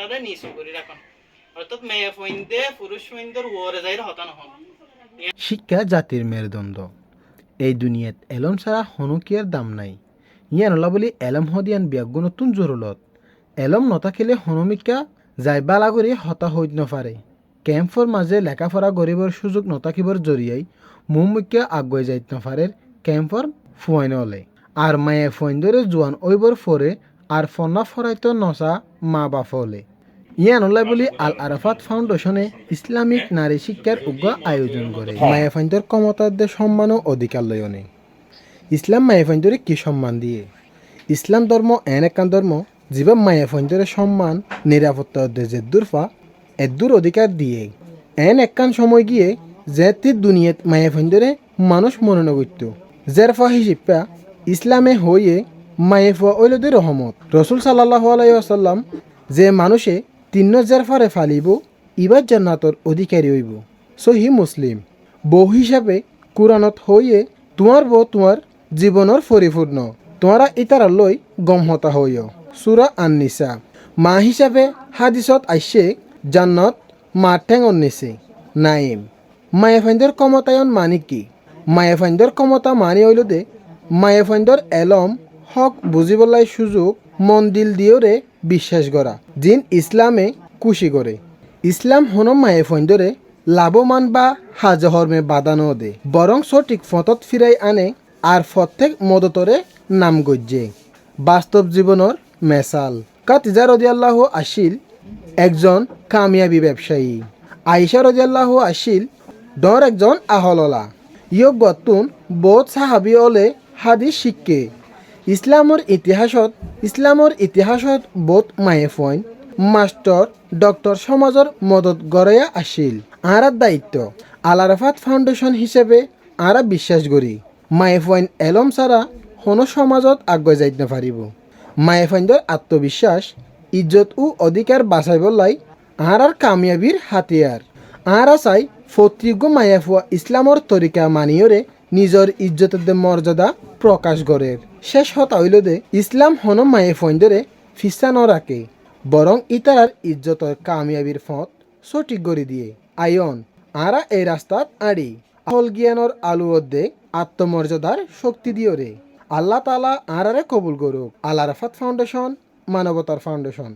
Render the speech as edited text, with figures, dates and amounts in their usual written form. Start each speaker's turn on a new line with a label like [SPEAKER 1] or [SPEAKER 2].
[SPEAKER 1] হতারে নিচু করে রাখুন অর্থাৎ মেয়ে ফইন্দে পুরুষ ফইন্দর ওরে যাইর হতা নহন।
[SPEAKER 2] শিক্ষা জাতির মেরুদণ্ড। এই দুনিয়াত এলম ছাড়া হনুকিয়ার দাম নাই। ইয়ান ওলা বলি এলম হদিয়ান বিয়াগ্য নতুন জরুলত। এলম নথাকিলে হনুমিকা যাই বালা করে হতা হইত নপারে। কেম্পর মাঝে লেখাপড়া গরিবর সুযোগ নথাকিবর জরিয়াই মুম্মুখ্য আগুয়ে যাইত নপারের কেম্পর ফুয়াইন হলে। আর মায়ে ফইন্দরে জোয়ান ওইবর ফরে আর ফন্না ফরাইত নসা মা বাপ হলে। ইয়ানুল্লাহ বলি আল আরাফাত ফাউন্ডেশনে ইসলামিক নারী শিক্ষার উগ্র আয়োজন করে মায়া ফাইন্দর ক্ষমতাদের সম্মান ও অধিকার লয়নে। ইসলাম মায়া ফাইন্দরে কি সম্মান দিয়ে? ইসলাম ধর্ম এন একান ধর্ম জীবন মায়া ফাইন্দরে সম্মান নিরাপত্তা জেদ্দুরফা এদ্দুর অধিকার দিয়ে এন একান সময় গিয়ে যে দুনিয়াত মায়া ফাইন্দরে মানুষ মনে নগত্য জেরফা হিসিপা ইসলামে হইয়ে মায়ে ফুয়া ঐলদের রহমত। রসুল সাল্লাহ আলাইসাল্লাম যে মানুষে ৩ ফারে ফালিব ইবার জান্নাতর অধিকারী হইব। সহি মুসলিম। বউ হিসাবে কুরআনত হইয়ে তোমার বউ তোমার জীবনের পরিপূর্ণ তোমারা ইতারা লই গমহতা হইয়। সূরা আন-নিসা। মা হিসাবে হাদিসত আইসে জান্নাত মা ঠেঙর নিছে নাইম। মায়ে ফাইন্দর ক্ষমতায়ন মানে কি? মায়ে ফাইন্দর ক্ষমতা মানে হইল দে মায়ে ফাইন্দর এলম হক বুঝিবলাই সুযোগ মন দিল দিওরে বিশ্বাস করা জিন ইসলামে খুশি করে। ইসলাম হন মায়ে ফইন্দরে লাভবান বা হাজহর্মে বাধা ন দে বরং সঠিক ফতত ফিরাই আনে আর প্রত্যেক মদতরে নাম গজ্জে। বাস্তব জীবনের মেসাল কাতিজা রাদিয়াল্লাহু আশিল একজন কামিয়াবি ব্যবসায়ী। আয়েশা রাদিয়াল্লাহু আশিল ডর একজন আহললা। ইয়ক গতুন বহুত সাহাবি অলে হাদিস শিক্ষে। ইসলামৰ ইতিহাসত বহুত মায়ে ফইন মাস্টার ডক্টর সমাজৰ মদত গড়াইয়া আসিল। আরার দায়িত্ব আল আরাফাত ফাউন্ডেশন হিসেবে আরা বিশ্বাস করি মায়ে ফইন এলম ছাড়া কোনো সমাজত আগুৱাই যাইত নাপারিব। মায়ে ফইন্দর আত্মবিশ্বাস ইজ্জত ও অধিকার বাঁচাইবলাই আরার কামিয়াবির হাতিয়ার। আরা চাই ফতৃজ্ঞ মায়ে ফুয়া ইসলামর তরিকা মানিয়রে নিজের ইজ্জতের মর্যাদা প্রকাশ করে। শেষ হতা হইল দে ইসলাম হন মায়ে ফইন্দরে ফিসা ন রাখে বরং ইতারার ইজ্জতর কামিয়াবির ফত সঠিক করে দিয়ে আয়ন আরা এই রাস্তাত আড়ি আহল জ্ঞানর আলু অর্ধেক আত্মমর্যাদার শক্তি দিও রে। আল্লাহ তালা আরারে কবুল করুক। আল আরাফাত ফাউন্ডেশন মানবতার ফাউন্ডেশন।